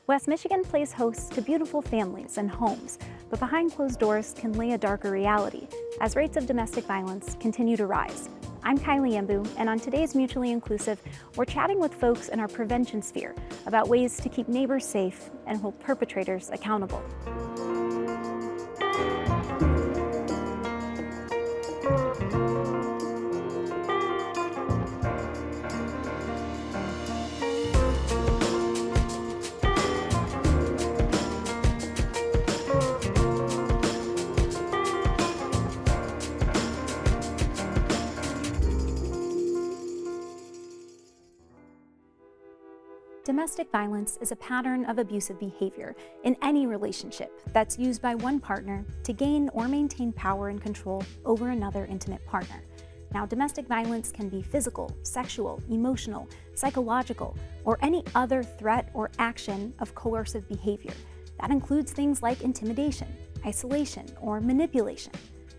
West Michigan plays host to beautiful families and homes, but behind closed doors can lay a darker reality as rates of domestic violence continue to rise. I'm Kylie Embu, and on today's Mutually Inclusive, we're chatting with folks in our prevention sphere about ways to keep neighbors safe and hold perpetrators accountable. Domestic violence is a pattern of abusive behavior in any relationship that's used by one partner to gain or maintain power and control over another intimate partner. Now, domestic violence can be physical, sexual, emotional, psychological, or any other threat or action of coercive behavior. That includes things like intimidation, isolation, or manipulation.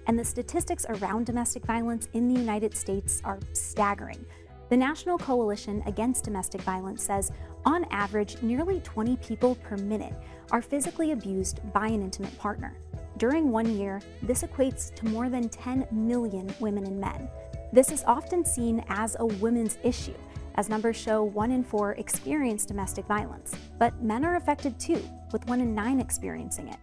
And the statistics around domestic violence in the United States are staggering. The National Coalition Against Domestic Violence says, on average, nearly 20 people per minute are physically abused by an intimate partner. During 1 year, this equates to more than 10 million women and men. This is often seen as a women's issue, as numbers show 1 in 4 experience domestic violence. But men are affected too, with 1 in 9 experiencing it.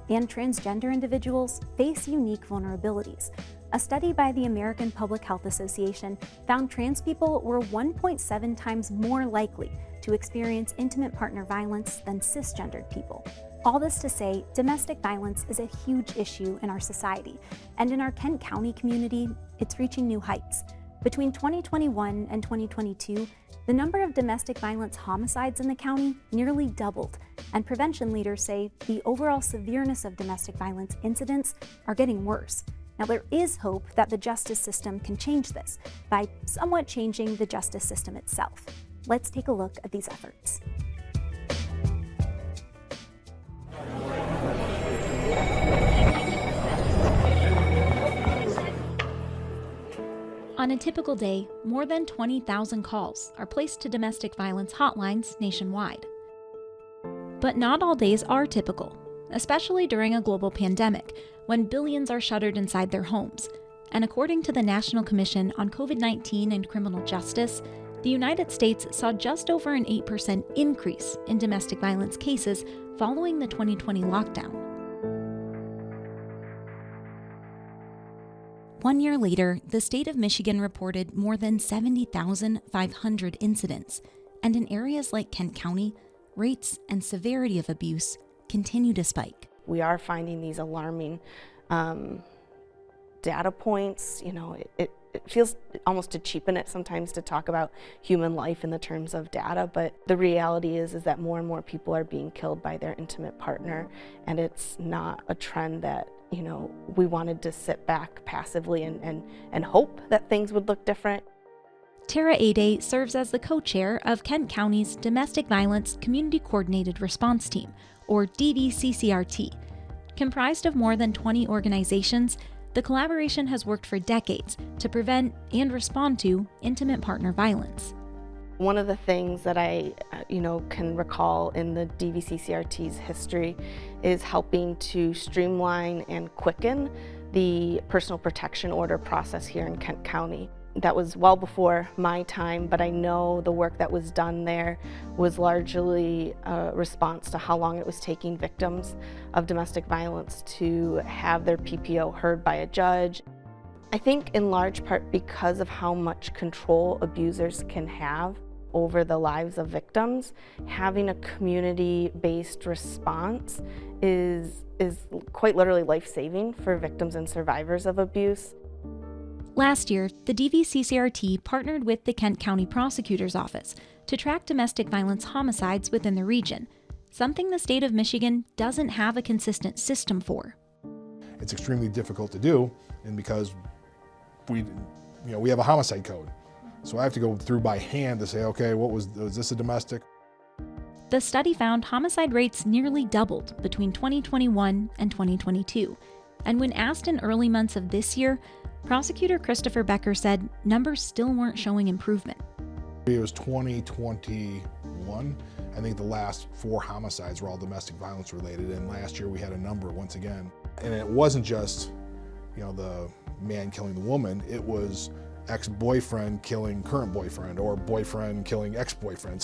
And transgender individuals face unique vulnerabilities. A study by the American Public Health Association found trans people were 1.7 times more likely to experience intimate partner violence than cisgendered people. All this to say, domestic violence is a huge issue in our society, and in our Kent County community, it's reaching new heights. Between 2021 and 2022, the number of domestic violence homicides in the county nearly doubled, and prevention leaders say the overall severeness of domestic violence incidents are getting worse. Now, there is hope that the justice system can change this by somewhat changing the justice system itself. Let's take a look at these efforts. On a typical day, more than 20,000 calls are placed to domestic violence hotlines nationwide. But not all days are typical, especially during a global pandemic, when billions are shuttered inside their homes. And according to the National Commission on COVID-19 and Criminal Justice, the United States saw just over an 8% increase in domestic violence cases following the 2020 lockdown. 1 year later, the state of Michigan reported more than 70,500 incidents, and in areas like Kent County, rates and severity of abuse continue to spike. We are finding these alarming data points. It feels almost to cheapen it sometimes to talk about human life in the terms of data, but the reality is that more and more people are being killed by their intimate partner, and it's not a trend that we wanted to sit back passively and hope that things would look different. Tara Ade serves as the co-chair of Kent County's Domestic Violence Community Coordinated Response Team, or DVCCRT. Comprised of more than 20 organizations, the collaboration has worked for decades to prevent and respond to intimate partner violence. One of the things that I can recall in the DVCCRT's history is helping to streamline and quicken the personal protection order process here in Kent County. That was well before my time, but I know the work that was done there was largely a response to how long it was taking victims of domestic violence to have their PPO heard by a judge. I think in large part because of how much control abusers can have over the lives of victims, having a community-based response is quite literally life-saving for victims and survivors of abuse. Last year, the DVCCRT partnered with the Kent County Prosecutors Office to track domestic violence homicides within the region, something the state of Michigan doesn't have a consistent system for. It's extremely difficult to do, and because we have a homicide code. So I have to go through by hand to say, okay, was this a domestic? The study found homicide rates nearly doubled between 2021 and 2022. And when asked in early months of this year, Prosecutor Christopher Becker said numbers still weren't showing improvement. It was 2021 I think the last 4 homicides were all domestic violence related, and last year we had a number once again. And it wasn't just, the man killing the woman, it was ex-boyfriend killing current boyfriend, or boyfriend killing ex-boyfriend.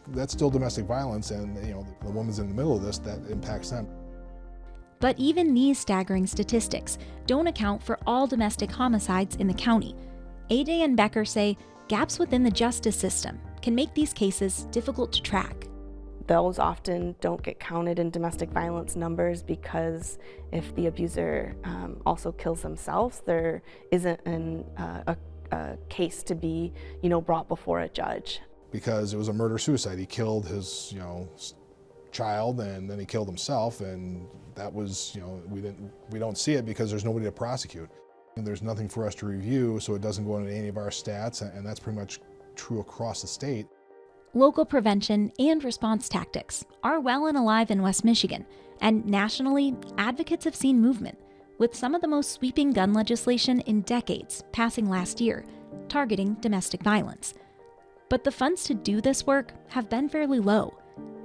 That's still domestic violence, and the woman's in the middle of this, that impacts them. But even these staggering statistics don't account for all domestic homicides in the county. Ade and Becker say gaps within the justice system can make these cases difficult to track. Those often don't get counted in domestic violence numbers because if the abuser also kills themselves, there isn't a case to be, brought before a judge. Because it was a murder-suicide. He killed his, child, and then he killed himself, and that was, we don't see it because there's nobody to prosecute. And there's nothing for us to review, so it doesn't go into any of our stats, and that's pretty much true across the state. Local prevention and response tactics are well and alive in West Michigan, and nationally, advocates have seen movement, with some of the most sweeping gun legislation in decades passing last year, targeting domestic violence. But the funds to do this work have been fairly low.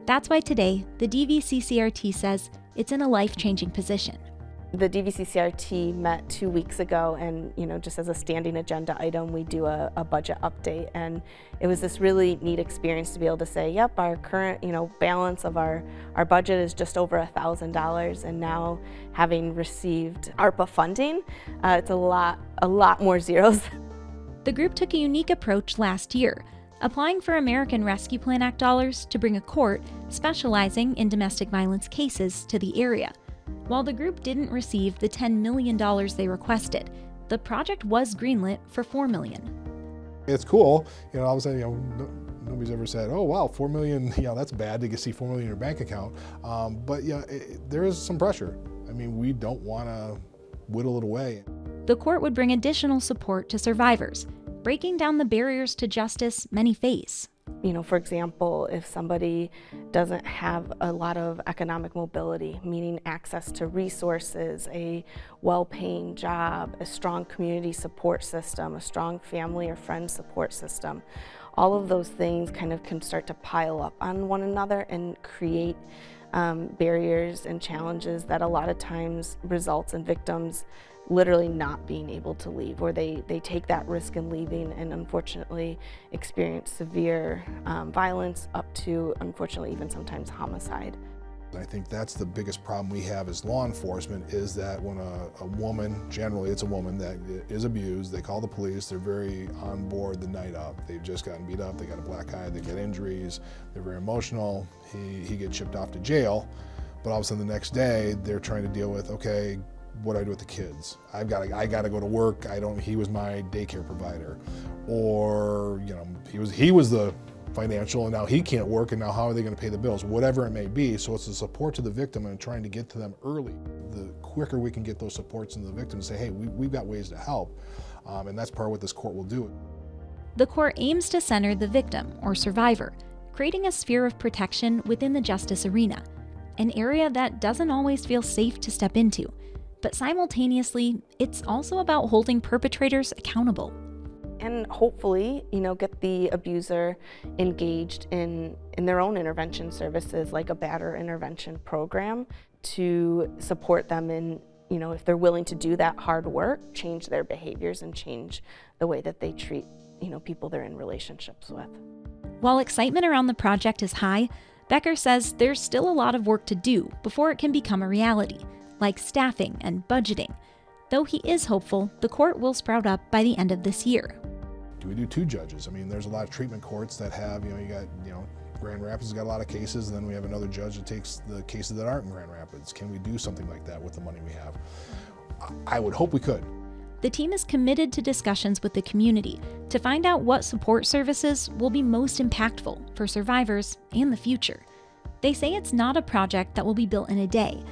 That's why today, the DVCCRT says it's in a life-changing position. The DVCCRT met 2 weeks ago, and just as a standing agenda item, we do a budget update, and it was this really neat experience to be able to say, yep, our current balance of our budget is just over $1,000, and now having received ARPA funding, it's a lot more zeros. The group took a unique approach last year, applying for American Rescue Plan Act dollars to bring a court specializing in domestic violence cases to the area. While the group didn't receive the $10 million they requested, the project was greenlit for $4 million. It's cool, all of a sudden, nobody's ever said, oh wow, $4 million, that's bad to see $4 million in your bank account. But there is some pressure. We don't want to whittle it away. The court would bring additional support to survivors, breaking down the barriers to justice many face. For example, if somebody doesn't have a lot of economic mobility, meaning access to resources, a well-paying job, a strong community support system, a strong family or friend support system, all of those things kind of can start to pile up on one another and create barriers and challenges that a lot of times results in victims literally not being able to leave, or they take that risk in leaving and unfortunately experience severe violence up to, unfortunately, even sometimes homicide. I think that's the biggest problem we have as law enforcement, is that when a woman, generally it's a woman that is abused, they call the police, they're very on board the night up. They've just gotten beat up, they got a black eye, they got injuries, they're very emotional, he gets shipped off to jail, but all of a sudden the next day they're trying to deal with, okay, what do I do with the kids? I gotta go to work. He was my daycare provider, or he was the financial, and now he can't work, and now how are they going to pay the bills? Whatever it may be. So it's a support to the victim and trying to get to them early. The quicker we can get those supports in the victim and say, hey, we've got ways to help, and that's part of what this court will do. The court aims to center the victim or survivor, creating a sphere of protection within the justice arena, an area that doesn't always feel safe to step into. But simultaneously, it's also about holding perpetrators accountable. And hopefully, get the abuser engaged in their own intervention services, like a batter intervention program, to support them in, if they're willing to do that hard work, change their behaviors and change the way that they treat, people they're in relationships with. While excitement around the project is high, Becker says there's still a lot of work to do before it can become a reality, like staffing and budgeting, though he is hopeful the court will sprout up by the end of this year. Do we do 2 judges? There's a lot of treatment courts that have, you got, Grand Rapids has got a lot of cases, and then we have another judge that takes the cases that aren't in Grand Rapids. Can we do something like that with the money we have? I would hope we could. The team is committed to discussions with the community to find out what support services will be most impactful for survivors and the future. They say it's not a project that will be built in a day,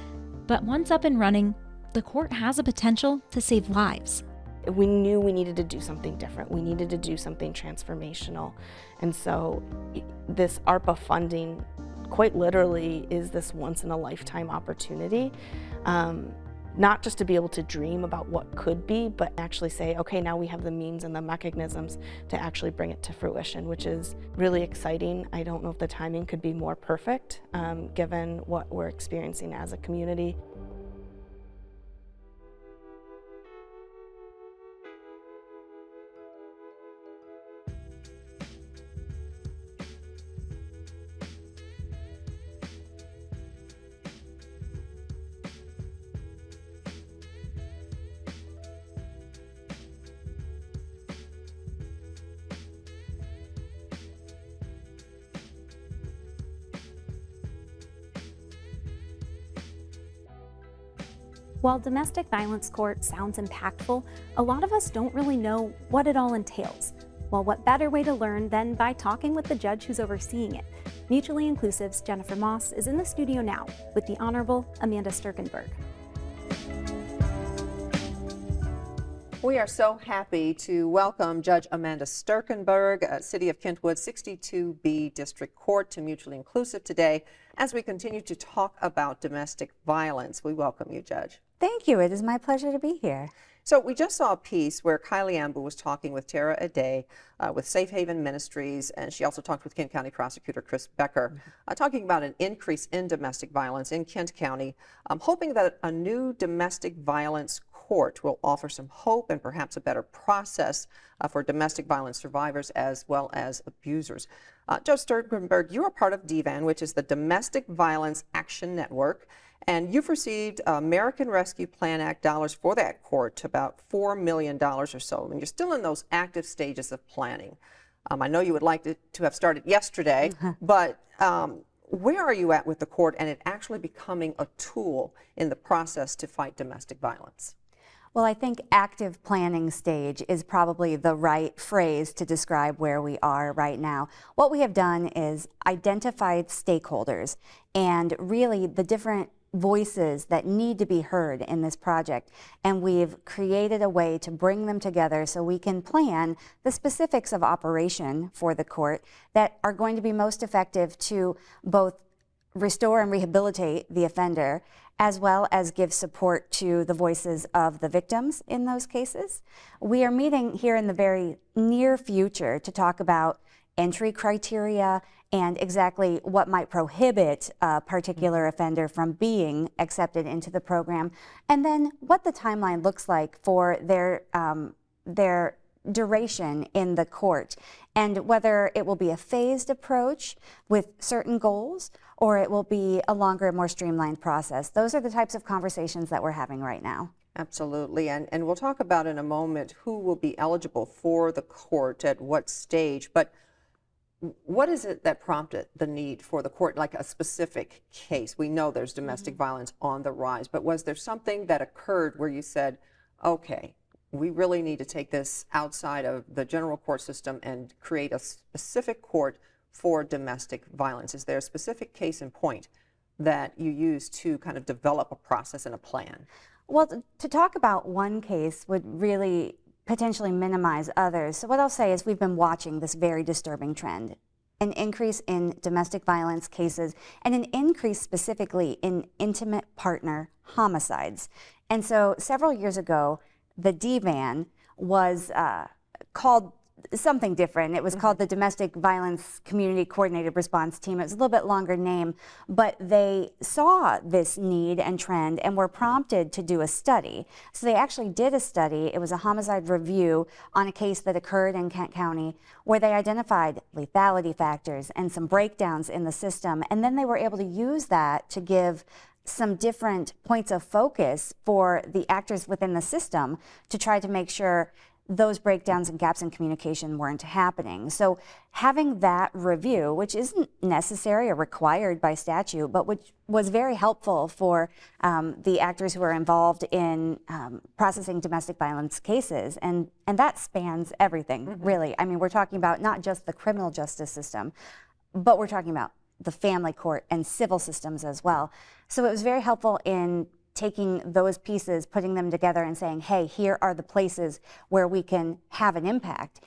but once up and running, the court has a potential to save lives. We knew we needed to do something different. We needed to do something transformational. And so this ARPA funding quite literally is this once-in-a-lifetime opportunity. not just to be able to dream about what could be, but actually say, okay, now we have the means and the mechanisms to actually bring it to fruition, which is really exciting. I don't know if the timing could be more perfect, given what we're experiencing as a community. While domestic violence court sounds impactful, a lot of us don't really know what it all entails. Well, what better way to learn than by talking with the judge who's overseeing it? Mutually Inclusive's Jennifer Moss is in the studio now with the Honorable Amanda Sterkenburg. We are so happy to welcome Judge Amanda Sterkenburg, City of Kentwood 62B District Court, to Mutually Inclusive today as we continue to talk about domestic violence. We welcome you, Judge. Thank you. It is my pleasure to be here. So we just saw a piece where Kylie Ambu was talking with Tara Ade with Safe Haven Ministries, and she also talked with Kent County Prosecutor Chris Becker, talking about an increase in domestic violence in Kent County, hoping that a new domestic violence court will offer some hope and perhaps a better process for domestic violence survivors as well as abusers. Judge Sterkenburg, you are part of DVAN, which is the Domestic Violence Action Network, and you've received American Rescue Plan Act dollars for that court, about $4 million or so, and you're still in those active stages of planning. I know you would like to have started yesterday, but where are you at with the court and it actually becoming a tool in the process to fight domestic violence? Well, I think active planning stage is probably the right phrase to describe where we are right now. What we have done is identified stakeholders and really the different voices that need to be heard in this project, and we've created a way to bring them together so we can plan the specifics of operation for the court that are going to be most effective to both restore and rehabilitate the offender, as well as give support to the voices of the victims in those cases. We are meeting here in the very near future to talk about entry criteria and exactly what might prohibit a particular offender from being accepted into the program, and then what the timeline looks like for their duration in the court, and whether it will be a phased approach with certain goals or it will be a longer, more streamlined process. Those are the types of conversations that we're having right now. Absolutely, and we'll talk about in a moment who will be eligible for the court at what stage, but what is it that prompted the need for the court, like a specific case? We know there's domestic violence on the rise, but was there something that occurred where you said, okay, we really need to take this outside of the general court system and create a specific court for domestic violence? Is there a specific case in point that you use to kind of develop a process and a plan? Well, to talk about one case would really potentially minimize others. So what I'll say is we've been watching this very disturbing trend, an increase in domestic violence cases and an increase specifically in intimate partner homicides. And so several years ago, the DVAN was called something different. It was called the Domestic Violence Community Coordinated Response Team. It was a little bit longer name, but they saw this need and trend and were prompted to do a study. So they actually did a study. It was a homicide review on a case that occurred in Kent County where they identified lethality factors and some breakdowns in the system, and then they were able to use that to give some different points of focus for the actors within the system to try to make sure those breakdowns and gaps in communication weren't happening. So having that review, which isn't necessary or required by statute, but which was very helpful for the actors who are involved in processing domestic violence cases, and that spans everything, really. I mean, we're talking about not just the criminal justice system, but we're talking about the family court and civil systems as well. So it was very helpful in taking those pieces, putting them together and saying, hey, here are the places where we can have an impact.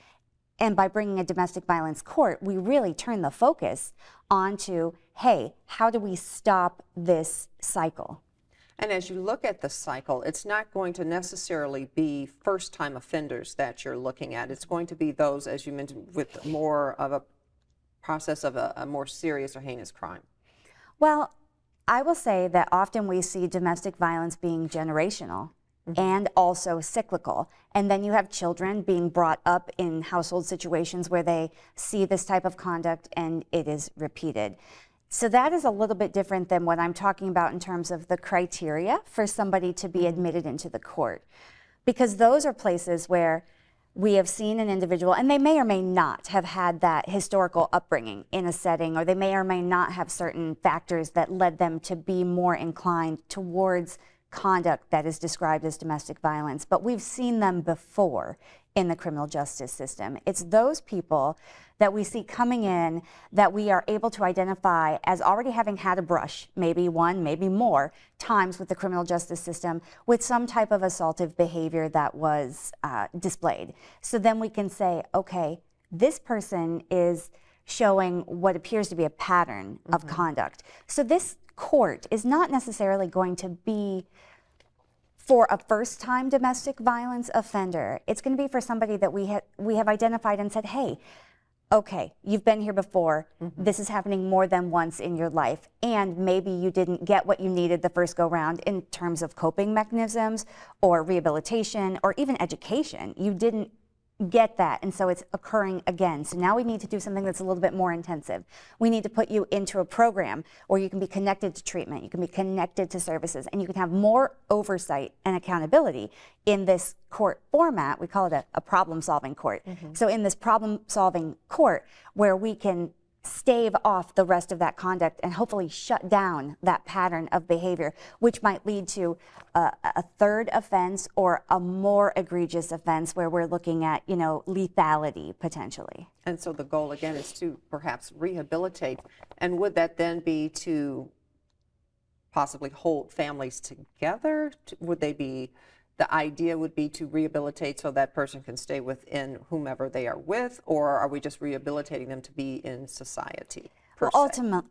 And by bringing a domestic violence court, we really turn the focus onto, hey, how do we stop this cycle? And as you look at the cycle, it's not going to necessarily be first-time offenders that you're looking at. It's going to be those, as you mentioned, with more of a process of a more serious or heinous crime. Well, I will say that often we see domestic violence being generational and also cyclical. And then you have children being brought up in household situations where they see this type of conduct and it is repeated. So that is a little bit different than what I'm talking about in terms of the criteria for somebody to be admitted into the court. Because those are places where we have seen an individual, and they may or may not have had that historical upbringing in a setting, or they may or may not have certain factors that led them to be more inclined towards conduct that is described as domestic violence. But we've seen them before in the criminal justice system. It's those people that we see coming in that we are able to identify as already having had a brush, maybe one, maybe more times with the criminal justice system with some type of assaultive behavior that was displayed. So then we can say, okay, this person is showing what appears to be a pattern of conduct. So this court is not necessarily going to be for a first-time domestic violence offender. It's going to be for somebody that we have identified and said, hey, okay, you've been here before. This is happening more than once in your life, and maybe you didn't get what you needed the first go-round in terms of coping mechanisms or rehabilitation or even education. You didn't get that, and so it's occurring again. So now we need to do something that's a little bit more intensive. We need to put you into a program where you can be connected to treatment, you can be connected to services, and you can have more oversight and accountability in this court format. We call it a problem-solving court. So in this problem-solving court where we can stave off the rest of that conduct and hopefully shut down that pattern of behavior, which might lead to a third offense or a more egregious offense where we're looking at, you know, lethality potentially. And so the goal again is to perhaps rehabilitate. And would that then be to possibly hold families together? Would they be, the idea would be to rehabilitate so that person can stay within whomever they are with, or are we just rehabilitating them to be in society? Well,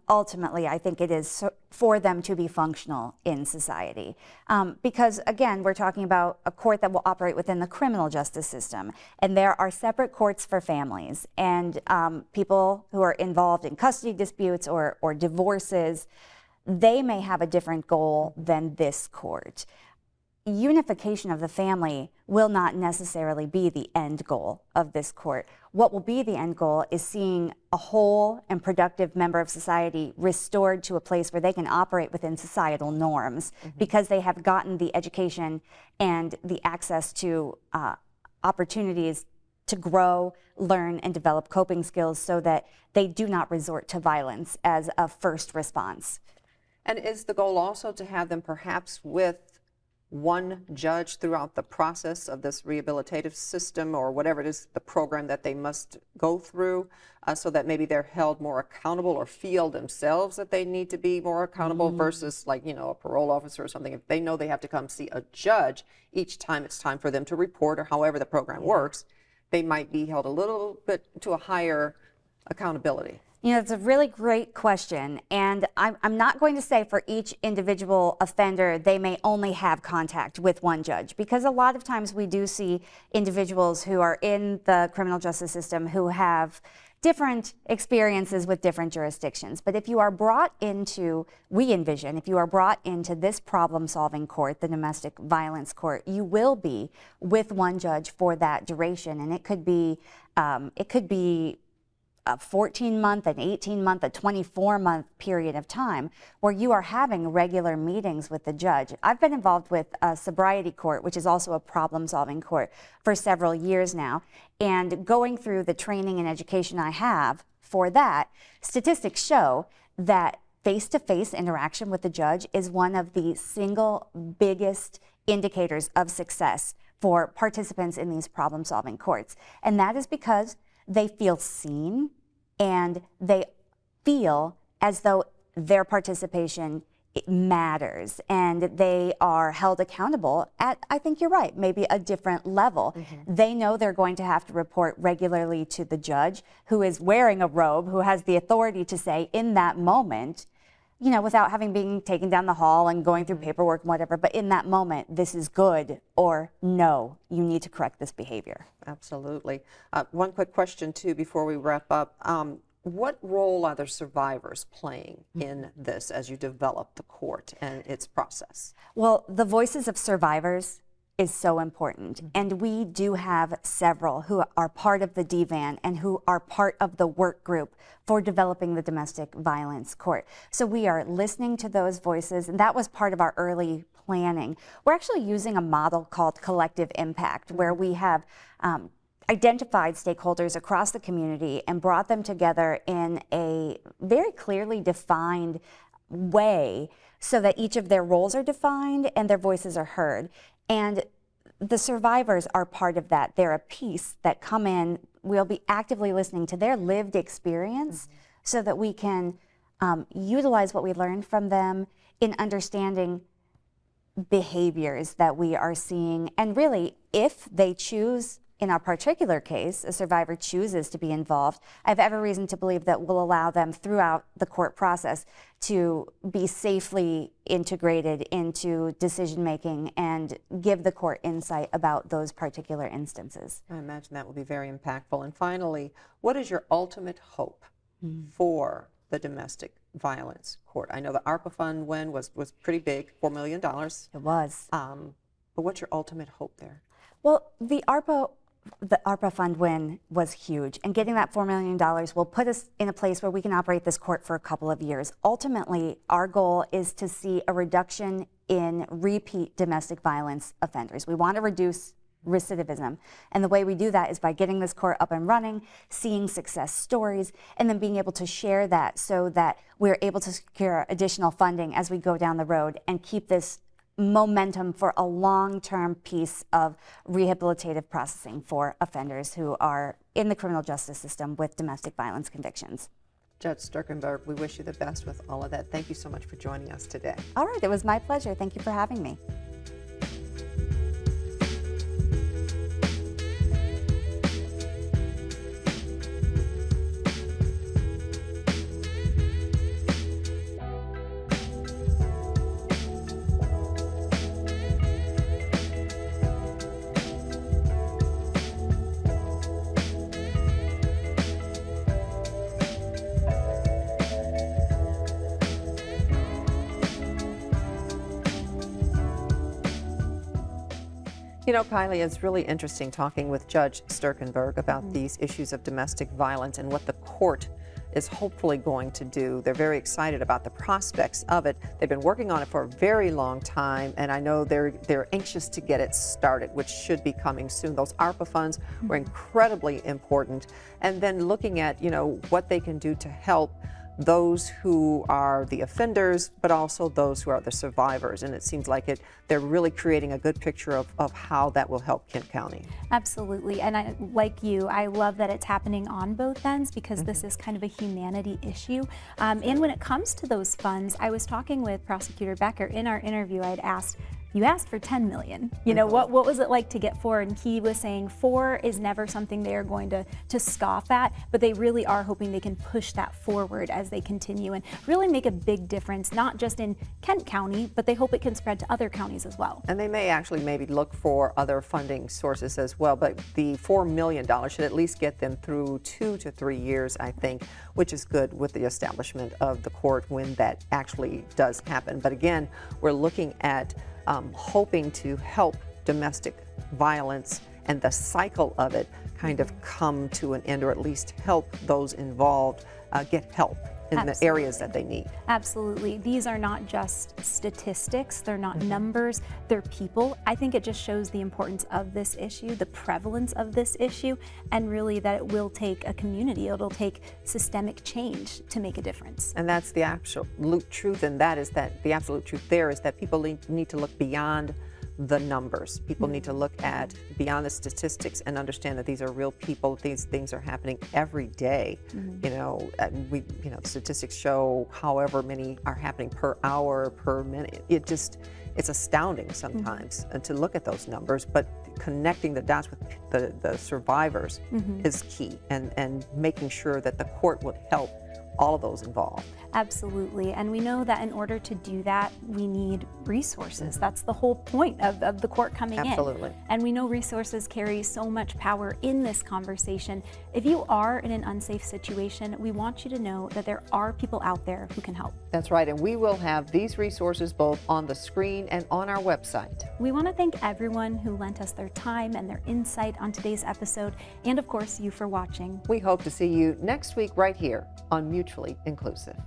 ultimately, I think it is for them to be functional in society. Because, again, we're talking about a court that will operate within the criminal justice system. And there are separate courts for families. And people who are involved in custody disputes or divorces, they may have a different goal than this court. Unification of the family will not necessarily be the end goal of this court. What will be the end goal is seeing a whole and productive member of society restored to a place where they can operate within societal norms because they have gotten the education and the access to opportunities to grow, learn, and develop coping skills so that they do not resort to violence as a first response. And is the goal also to have them perhaps with one judge throughout the process of this rehabilitative system or whatever it is, the program that they must go through, so that maybe they're held more accountable or feel themselves that they need to be more accountable versus, like, you know, a parole officer or something. If they know they have to come see a judge each time it's time for them to report or however the program works, they might be held a little bit to a higher accountability. You know, it's a really great question, and I'm not going to say for each individual offender they may only have contact with one judge, because a lot of times we do see individuals who are in the criminal justice system who have different experiences with different jurisdictions. But if you are brought into, we envision, if you are brought into this problem-solving court, the domestic violence court, you will be with one judge for that duration, and it could be a 14-month, an 18-month, a 24-month period of time where you are having regular meetings with the judge. I've been involved with a sobriety court, which is also a problem-solving court, for several years now. And going through the training and education I have for that, statistics show that face-to-face interaction with the judge is one of the single biggest indicators of success for participants in these problem-solving courts. And that is because they feel seen and they feel as though their participation matters and they are held accountable at, I think you're right, maybe a different level. They know they're going to have to report regularly to the judge who is wearing a robe, who has the authority to say in that moment, you know, without having been taken down the hall and going through paperwork and whatever, but in that moment, this is good, or no, you need to correct this behavior. Absolutely. One quick question too before we wrap up. What role are the survivors playing in this as you develop the court and its process? Well, the voices of survivors is so important, and we do have several who are part of the DVAN and who are part of the work group for developing the domestic violence court. So we are listening to those voices, and that was part of our early planning. We're actually using a model called collective impact, where we have identified stakeholders across the community and brought them together in a very clearly defined way so that each of their roles are defined and their voices are heard. And the survivors are part of that. They're a piece that come in. We'll be actively listening to their lived experience so that we can utilize what we learned from them in understanding behaviors that we are seeing. And really, if they choose, in our particular case, a survivor chooses to be involved, I have every reason to believe that we'll allow them throughout the court process to be safely integrated into decision-making and give the court insight about those particular instances. I imagine that will be very impactful. And finally, what is your ultimate hope for the domestic violence court? I know the ARPA fund win was pretty big, $4 million. It was. But what's your ultimate hope there? Well, the ARPA fund win was huge, and getting that $4 million will put us in a place where we can operate this court for a couple of years. Ultimately, our goal is to see a reduction in repeat domestic violence offenders. We want to reduce recidivism, and the way we do that is by getting this court up and running, seeing success stories, and then being able to share that so that we're able to secure additional funding as we go down the road and keep this momentum for a long-term piece of rehabilitative processing for offenders who are in the criminal justice system with domestic violence convictions. Judge Sterkenburg, we wish you the best with all of that. Thank you so much for joining us today. All right, it was my pleasure. Thank you for having me. You know, Kylie, it's really interesting talking with Judge Sterkenburg about these issues of domestic violence and what the court is hopefully going to do. They're very excited about the prospects of it. They've been working on it for a very long time, and I know they're anxious to get it started, which should be coming soon. Those ARPA funds were incredibly important. And then looking at, you know, what they can do to help those who are the offenders, but also those who are the survivors. And it seems like they're really creating a good picture of how that will help Kent County. Absolutely. And like you, I love that it's happening on both ends because this is kind of a humanity issue. And when it comes to those funds, I was talking with Prosecutor Becker in our interview. I had asked, you asked for 10 million. You know, what was it like to get 4? And he was saying 4 is never something they are going to scoff at, but they really are hoping they can push that forward as they continue and really make a big difference, not just in Kent County, but they hope it can spread to other counties as well. And they may actually maybe look for other funding sources as well, but the $4 million should at least get them through 2 to 3 years, I think, which is good with the establishment of the court when that actually does happen. But again, we're looking at hoping to help domestic violence and the cycle of it kind of come to an end, or at least help those involved get help in the areas that they need. Absolutely. These are not just statistics, they're not numbers, they're people. I think it just shows the importance of this issue, the prevalence of this issue, and really that it will take a community, it'll take systemic change to make a difference. And that's the absolute truth, and that is that the absolute truth there is that people need to look beyond the numbers. People need to look at beyond the statistics and understand that these are real people. These things are happening every day. You know, statistics show however many are happening per hour, per minute. It's astounding sometimes and to look at those numbers, but connecting the dots with the survivors is key, and making sure that the court would help all of those involved. Absolutely, and we know that in order to do that, we need resources. That's the whole point of the court coming in. Absolutely. And we know resources carry so much power in this conversation. If you are in an unsafe situation, we want you to know that there are people out there who can help. That's right, and we will have these resources both on the screen and on our website. We want to thank everyone who lent us their time and their insight on today's episode, and of course, you for watching. We hope to see you next week right here on Mutually Inclusive.